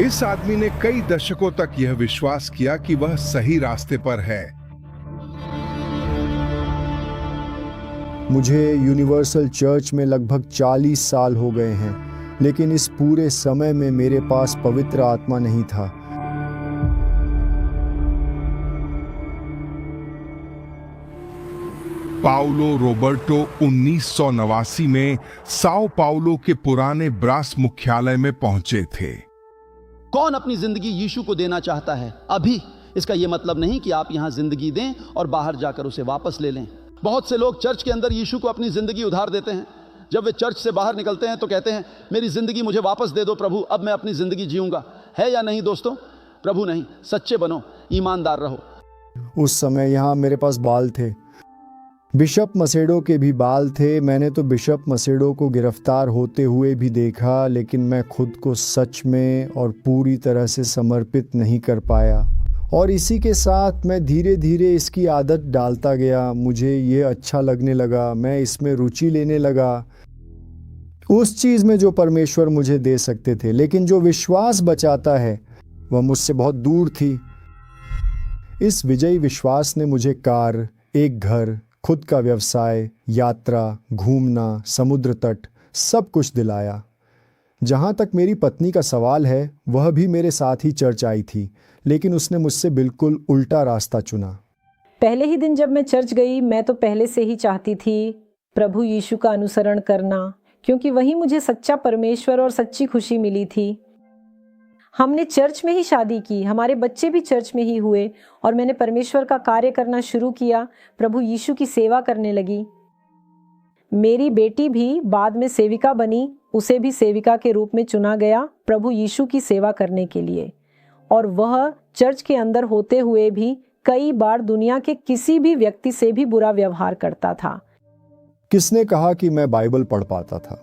इस आदमी ने कई दशकों तक यह विश्वास किया कि वह सही रास्ते पर है। मुझे यूनिवर्सल चर्च में लगभग 40 साल हो गए हैं, लेकिन इस पूरे समय में मेरे पास पवित्र आत्मा नहीं था। पाउलो रोबर्टो 1989 में साओ पाउलो के पुराने ब्रास मुख्यालय में पहुंचे थे। कौन अपनी जिंदगी यीशु को देना चाहता है अभी? इसका यह मतलब नहीं कि आप यहां जिंदगी दें और बाहर जाकर उसे वापस ले लें। बहुत से लोग चर्च के अंदर यीशु को अपनी जिंदगी उधार देते हैं। जब वे चर्च से बाहर निकलते हैं तो कहते हैं, मेरी जिंदगी मुझे वापस दे दो प्रभु, अब मैं अपनी जिंदगी जीऊंगा। है या नहीं दोस्तों? प्रभु नहीं, सच्चे बनो, ईमानदार रहो। उस समय यहाँ मेरे पास बाल थे, बिशप मसेडो के भी बाल थे। मैंने तो बिशप मसेडो को गिरफ्तार होते हुए भी देखा, लेकिन मैं खुद को सच में और पूरी तरह से समर्पित नहीं कर पाया। और इसी के साथ मैं धीरे धीरे इसकी आदत डालता गया। मुझे ये अच्छा लगने लगा, मैं इसमें रुचि लेने लगा, उस चीज़ में जो परमेश्वर मुझे दे सकते थे। लेकिन जो विश्वास बचाता है वह मुझसे बहुत दूर थी। इस विजयी विश्वास ने मुझे कार, एक घर, खुद का व्यवसाय, यात्रा, घूमना, समुद्र तट, सब कुछ दिलाया। जहाँ तक मेरी पत्नी का सवाल है, वह भी मेरे साथ ही चर्च आई थी, लेकिन उसने मुझसे बिल्कुल उल्टा रास्ता चुना। पहले ही दिन जब मैं चर्च गई, मैं तो पहले से ही चाहती थी प्रभु यीशु का अनुसरण करना, क्योंकि वही मुझे सच्चा परमेश्वर और सच्ची खुशी मिली थी। हमने चर्च में ही शादी की, हमारे बच्चे भी चर्च में ही हुए, और मैंने परमेश्वर का कार्य करना शुरू किया, प्रभु यीशु की सेवा करने लगी। मेरी बेटी भी बाद में सेविका बनी, उसे भी सेविका के रूप में चुना गया प्रभु यीशु की सेवा करने के लिए। और वह चर्च के अंदर होते हुए भी कई बार दुनिया के किसी भी व्यक्ति से भी बुरा व्यवहार करता था। किसने कहा कि मैं बाइबल पढ़ पाता था?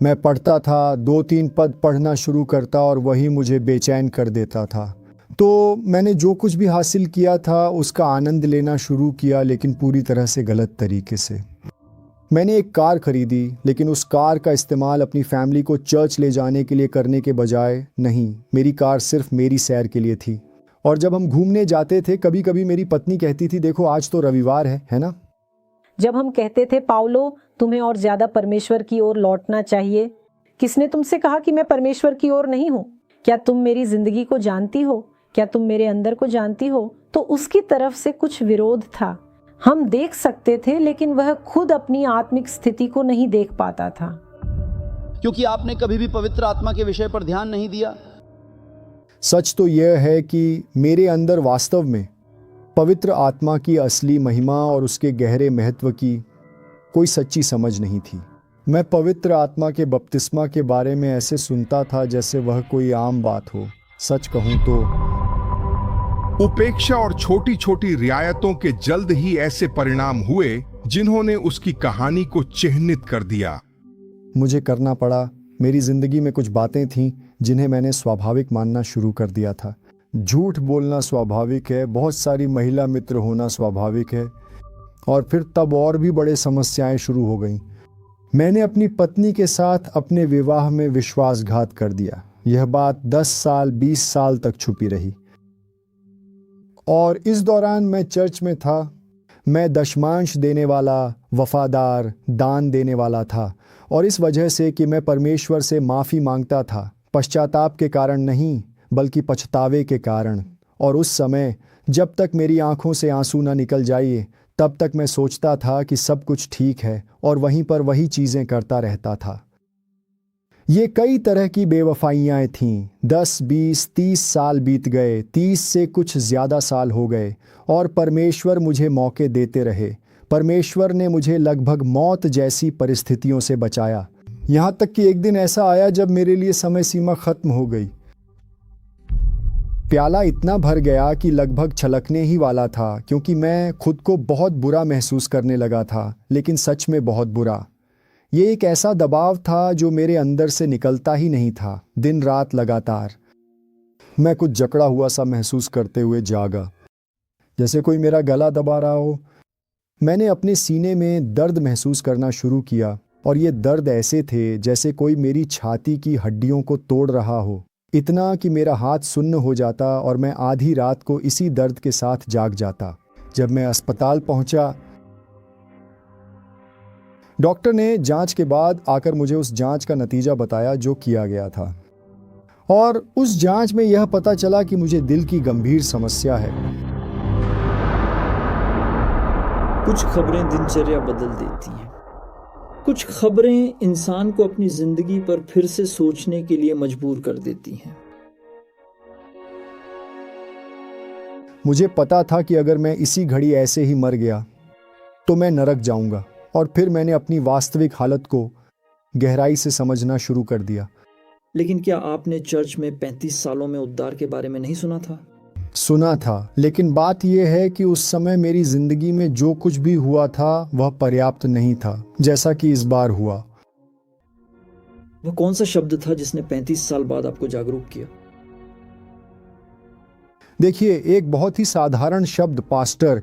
मैं पढ़ता था, 2-3 पद पढ़ना शुरू करता और वही मुझे बेचैन कर देता था। तो मैंने जो कुछ भी हासिल किया था उसका आनंद लेना शुरू किया, लेकिन पूरी तरह से गलत तरीके से। मैंने एक कार खरीदी, लेकिन उस कार का इस्तेमाल अपनी फैमिली को चर्च ले जाने के लिए करने के बजाय नहीं, मेरी कार सिर्फ मेरी सैर के लिए थी। और जब हम घूमने जाते थे, कभी कभी मेरी पत्नी कहती थी, देखो आज तो रविवार है ना? जब हम कहते थे, पाउलो तुम्हें और ज्यादा परमेश्वर की ओर लौटना चाहिए, किसने तुमसे कहा कि मैं परमेश्वर की ओर नहीं हूँ? क्या तुम मेरी जिंदगी को जानती हो? क्या तुम मेरे अंदर को जानती हो? तो उसकी तरफ से कुछ विरोध था। हम देख सकते थे, लेकिन वह खुद अपनी आत्मिक स्थिति को नहीं देख पाता था, क्योंकि आपने कभी भी पवित्र आत्मा के विषय पर ध्यान नहीं दिया। सच तो यह है कि मेरे अंदर वास्तव में पवित्र आत्मा की असली महिमा और उसके गहरे महत्व की कोई सच्ची समझ नहीं थी। मैं पवित्र आत्मा के बपतिस्मा के बारे में ऐसे सुनता था जैसे वह कोई आम बात हो। सच कहूं तो उपेक्षा और छोटी छोटी रियायतों के जल्द ही ऐसे परिणाम हुए जिन्होंने उसकी कहानी को चिह्नित कर दिया। मुझे करना पड़ा। मेरी जिंदगी में कुछ बातें थीं जिन्हें मैंने स्वाभाविक मानना शुरू कर दिया था। झूठ बोलना स्वाभाविक है, बहुत सारी महिला मित्र होना स्वाभाविक है, और फिर तब और भी बड़े समस्याएं शुरू हो गईं। मैंने अपनी पत्नी के साथ अपने विवाह में विश्वासघात कर दिया। यह बात 10 साल 20 साल तक छुपी रही, और इस दौरान मैं चर्च में था। मैं दशमांश देने वाला, वफादार, दान देने वाला था, और इस वजह से कि मैं परमेश्वर से माफ़ी मांगता था, पश्चाताप के कारण नहीं बल्कि पछतावे के कारण। और उस समय जब तक मेरी आंखों से आंसू न निकल जाइए, तब तक मैं सोचता था कि सब कुछ ठीक है, और वहीं पर वही चीज़ें करता रहता था। ये कई तरह की बेवफाइयाँ थीं। 10, 20, 30 साल बीत गए, 30 से कुछ ज़्यादा साल हो गए, और परमेश्वर मुझे मौके देते रहे। परमेश्वर ने मुझे लगभग मौत जैसी परिस्थितियों से बचाया। यहाँ तक कि एक दिन ऐसा आया जब मेरे लिए समय सीमा ख़त्म हो गई। प्याला इतना भर गया कि लगभग छलकने ही वाला था, क्योंकि मैं खुद को बहुत बुरा महसूस करने लगा था, लेकिन सच में बहुत बुरा। ये एक ऐसा दबाव था जो मेरे अंदर से निकलता ही नहीं था, दिन रात लगातार। मैं कुछ जकड़ा हुआ सा महसूस करते हुए जागा, जैसे कोई मेरा गला दबा रहा हो। मैंने अपने सीने में दर्द महसूस करना शुरू किया, और ये दर्द ऐसे थे जैसे कोई मेरी छाती की हड्डियों को तोड़ रहा हो। इतना कि मेरा हाथ सुन्न हो जाता और मैं आधी रात को इसी दर्द के साथ जाग जाता। जब मैं अस्पताल पहुंचा, डॉक्टर ने जांच के बाद आकर मुझे उस जांच का नतीजा बताया जो किया गया था, और उस जांच में यह पता चला कि मुझे दिल की गंभीर समस्या है। कुछ खबरें दिनचर्या बदल देती हैं। कुछ खबरें इंसान को अपनी जिंदगी पर फिर से सोचने के लिए मजबूर कर देती हैं। मुझे पता था कि अगर मैं इसी घड़ी ऐसे ही मर गया तो मैं नरक जाऊंगा, और फिर मैंने अपनी वास्तविक हालत को गहराई से समझना शुरू कर दिया। लेकिन क्या आपने चर्च में 35 सालों में उद्धार के बारे में नहीं सुना था? सुना था, लेकिन बात यह है कि उस समय मेरी जिंदगी में जो कुछ भी हुआ था वह पर्याप्त नहीं था, जैसा कि इस बार हुआ। वह कौन सा शब्द था जिसने 35 साल बाद आपको जागरूक किया? देखिए, एक बहुत ही साधारण शब्द पास्टर,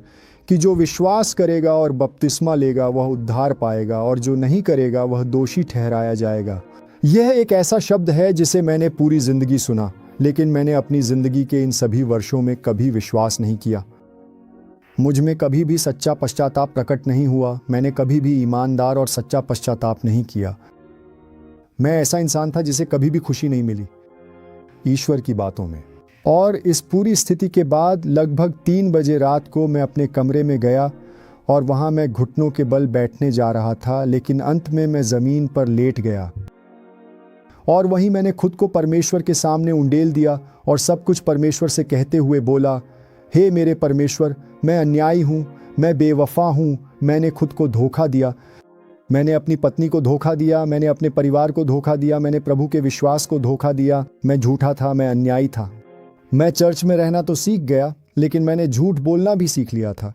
कि जो विश्वास करेगा और बपतिस्मा लेगा वह उद्धार पाएगा, और जो नहीं करेगा वह दोषी ठहराया जाएगा। यह एक ऐसा शब्द है जिसे मैंने पूरी जिंदगी सुना, लेकिन मैंने अपनी जिंदगी के इन सभी वर्षों में कभी विश्वास नहीं किया। मुझ में कभी भी सच्चा पश्चाताप प्रकट नहीं हुआ। मैंने कभी भी ईमानदार और सच्चा पश्चाताप नहीं किया। मैं ऐसा इंसान था जिसे कभी भी खुशी नहीं मिली ईश्वर की बातों में। और इस पूरी स्थिति के बाद लगभग 3 बजे रात को मैं अपने कमरे में गया, और वहाँ मैं घुटनों के बल बैठने जा रहा था, लेकिन अंत में मैं ज़मीन पर लेट गया, और वहीं मैंने खुद को परमेश्वर के सामने उंडेल दिया और सब कुछ परमेश्वर से कहते हुए बोला, हे मेरे परमेश्वर, मैं अन्यायी हूँ, मैं बेवफा हूँ, मैंने खुद को धोखा दिया, मैंने अपनी पत्नी को धोखा दिया, मैंने अपने परिवार को धोखा दिया, मैंने प्रभु के विश्वास को धोखा दिया, मैं झूठा था, मैं अन्यायी था। मैं चर्च में रहना तो सीख गया, लेकिन मैंने झूठ बोलना भी सीख लिया था।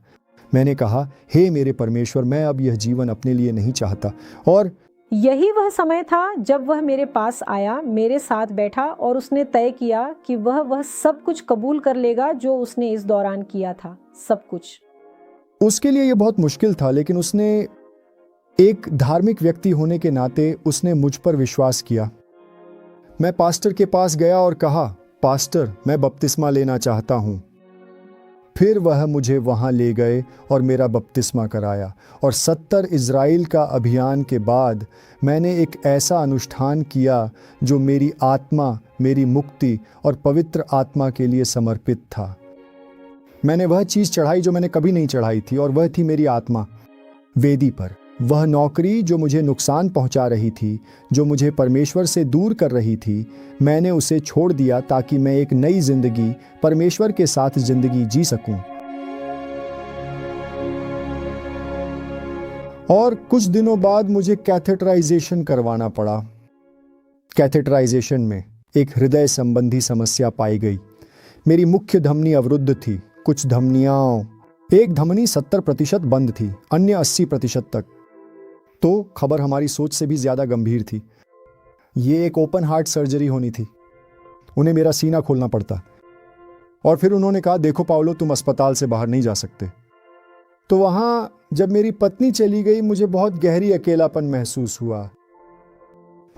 मैंने कहा, हे मेरे परमेश्वर, मैं अब यह जीवन अपने लिए नहीं चाहता। और यही वह समय था जब वह मेरे पास आया, मेरे साथ बैठा, और उसने तय किया कि वह सब कुछ कबूल कर लेगा जो उसने इस दौरान किया था, सब कुछ। उसके लिए यह बहुत मुश्किल था, लेकिन उसने एक धार्मिक व्यक्ति होने के नाते उसने मुझ पर विश्वास किया। मैं पास्टर के पास गया और कहा, पास्टर, मैं बपतिस्मा लेना चाहता हूँ। फिर वह मुझे वहाँ ले गए और मेरा बपतिस्मा कराया, और 70 इज़राइल का अभियान के बाद मैंने एक ऐसा अनुष्ठान किया जो मेरी आत्मा, मेरी मुक्ति और पवित्र आत्मा के लिए समर्पित था। मैंने वह चीज़ चढ़ाई जो मैंने कभी नहीं चढ़ाई थी, और वह थी मेरी आत्मा वेदी पर। वह नौकरी जो मुझे नुकसान पहुंचा रही थी, जो मुझे परमेश्वर से दूर कर रही थी, मैंने उसे छोड़ दिया ताकि मैं एक नई जिंदगी, परमेश्वर के साथ जिंदगी जी सकूं। और कुछ दिनों बाद मुझे कैथेटराइजेशन करवाना पड़ा। कैथेटराइजेशन में एक हृदय संबंधी समस्या पाई गई। मेरी मुख्य धमनी अवरुद्ध थी। कुछ धमनियां, एक धमनी 70% बंद थी, अन्य 80% तक। तो खबर हमारी सोच से भी ज़्यादा गंभीर थी। ये एक ओपन हार्ट सर्जरी होनी थी। उन्हें मेरा सीना खोलना पड़ता। और फिर उन्होंने कहा, देखो पाउलो, तुम अस्पताल से बाहर नहीं जा सकते। तो वहाँ जब मेरी पत्नी चली गई, मुझे बहुत गहरी अकेलापन महसूस हुआ।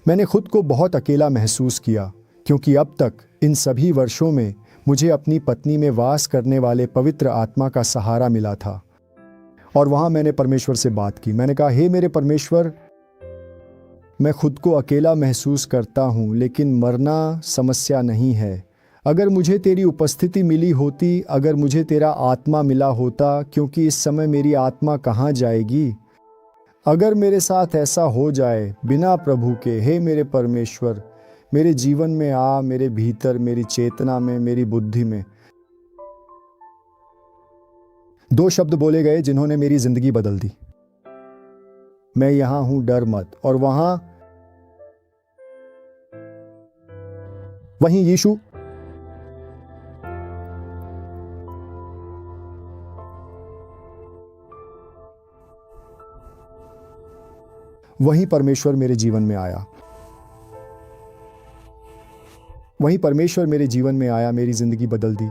मैंने खुद को बहुत अकेला महसूस किया, क्योंकि अब तक इन सभी वर्षों में मुझे अपनी पत्नी में वास करने वाले पवित्र आत्मा का सहारा मिला था। और वहाँ मैंने परमेश्वर से बात की। मैंने कहा, हे मेरे परमेश्वर, मैं खुद को अकेला महसूस करता हूँ, लेकिन मरना समस्या नहीं है। अगर मुझे तेरी उपस्थिति मिली होती, अगर मुझे तेरा आत्मा मिला होता, क्योंकि इस समय मेरी आत्मा कहाँ जाएगी? अगर मेरे साथ ऐसा हो जाए बिना प्रभु के, हे मेरे परमेश्वर, मेरे जीवन में आ, मेरे भीतर, मेरी चेतना में, मेरी बुद्धि में। 2 शब्द बोले गए जिन्होंने मेरी जिंदगी बदल दी। मैं यहां हूं, डर मत। और वहीं यीशु वहीं परमेश्वर मेरे जीवन में आया। वहीं परमेश्वर मेरे जीवन में आया, मेरी जिंदगी बदल दी।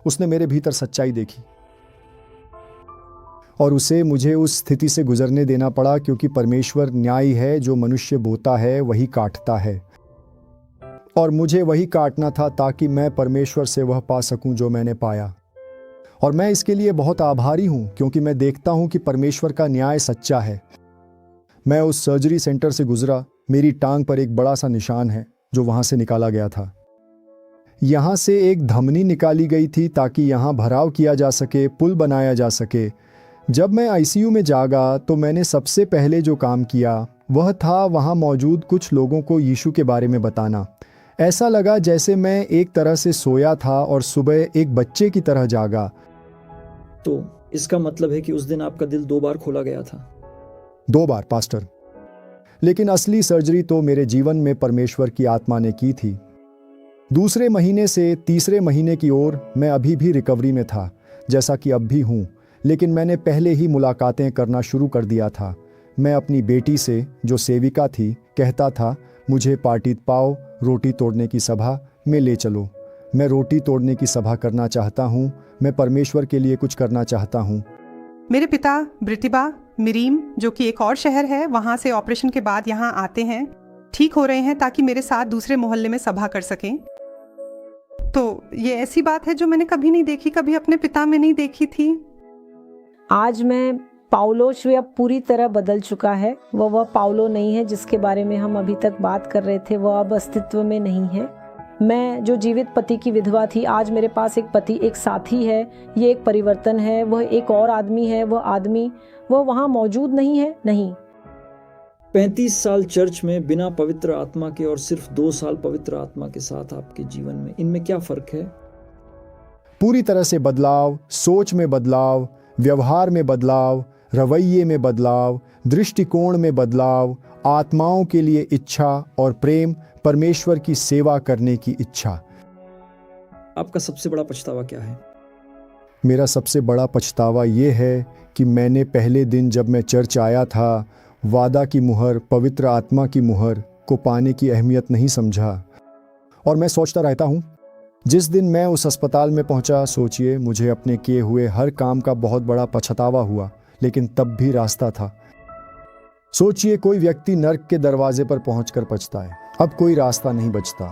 उसने मेरे भीतर सच्चाई देखी और उसे मुझे उस स्थिति से गुजरने देना पड़ा, क्योंकि परमेश्वर न्यायी है। जो मनुष्य बोता है वही काटता है, और मुझे वही काटना था ताकि मैं परमेश्वर से वह पा सकूं जो मैंने पाया। और मैं इसके लिए बहुत आभारी हूं, क्योंकि मैं देखता हूं कि परमेश्वर का न्याय सच्चा है। मैं उस सर्जरी सेंटर से गुजरा, मेरी टांग पर एक बड़ा सा निशान है जो वहां से निकाला गया था। यहाँ से एक धमनी निकाली गई थी ताकि यहाँ भराव किया जा सके, पुल बनाया जा सके। जब मैं आईसीयू में जागा तो मैंने सबसे पहले जो काम किया वह था वहाँ मौजूद कुछ लोगों को यीशु के बारे में बताना। ऐसा लगा जैसे मैं एक तरह से सोया था और सुबह एक बच्चे की तरह जागा। तो इसका मतलब है कि उस दिन आपका दिल 2 बार खोला गया था? 2 बार पास्टर, लेकिन असली सर्जरी तो मेरे जीवन में परमेश्वर की आत्मा ने की थी। दूसरे महीने से तीसरे महीने की ओर मैं अभी भी रिकवरी में था, जैसा कि अब भी हूँ, लेकिन मैंने पहले ही मुलाकातें करना शुरू कर दिया था। मैं अपनी बेटी से, जो सेविका थी, कहता था, मुझे पार्टी पाओ, रोटी तोड़ने की सभा में ले चलो। मैं रोटी तोड़ने की सभा करना चाहता हूँ। मैं परमेश्वर के लिए कुछ करना चाहता हूँ। मेरे पिता ब्रिटिबा मिरीम, जो कि एक और शहर है, वहाँ से ऑपरेशन के बाद यहाँ आते हैं, ठीक हो रहे हैं ताकि मेरे साथ दूसरे मोहल्ले में सभा कर सकें। तो ये ऐसी बात है जो मैंने कभी नहीं देखी, कभी अपने पिता में नहीं देखी थी। आज मैं पाउलो जो अब पूरी तरह बदल चुका है। वह पाउलो नहीं है जिसके बारे में हम अभी तक बात कर रहे थे। वह अब अस्तित्व में नहीं है। मैं जो जीवित पति की विधवा थी, आज मेरे पास एक पति, एक साथी है। ये एक परिवर्तन है। वह एक और आदमी है। वह आदमी वह वहाँ मौजूद नहीं है। नहीं। 35 साल चर्च में बिना पवित्र आत्मा के और सिर्फ 2 साल पवित्र आत्मा के साथ आपके जीवन में, इनमें क्या फर्क है? पूरी तरह से बदलाव, सोच में बदलाव, व्यवहार में बदलाव, रवैये में बदलाव, दृष्टिकोण में बदलाव, आत्माओं के लिए इच्छा और प्रेम, परमेश्वर की सेवा करने की इच्छा। आपका सबसे बड़ा पछतावा क्या है? मेरा सबसे बड़ा पछतावा ये है कि मैंने पहले दिन जब मैं चर्च आया था, वादा की मुहर, पवित्र आत्मा की मुहर को पाने की अहमियत नहीं समझा। और मैं सोचता रहता हूँ, जिस दिन मैं उस अस्पताल में पहुँचा, सोचिए, मुझे अपने किए हुए हर काम का बहुत बड़ा पछतावा हुआ, लेकिन तब भी रास्ता था। सोचिए, कोई व्यक्ति नर्क के दरवाजे पर पहुंचकर पछताए, अब कोई रास्ता नहीं बचता।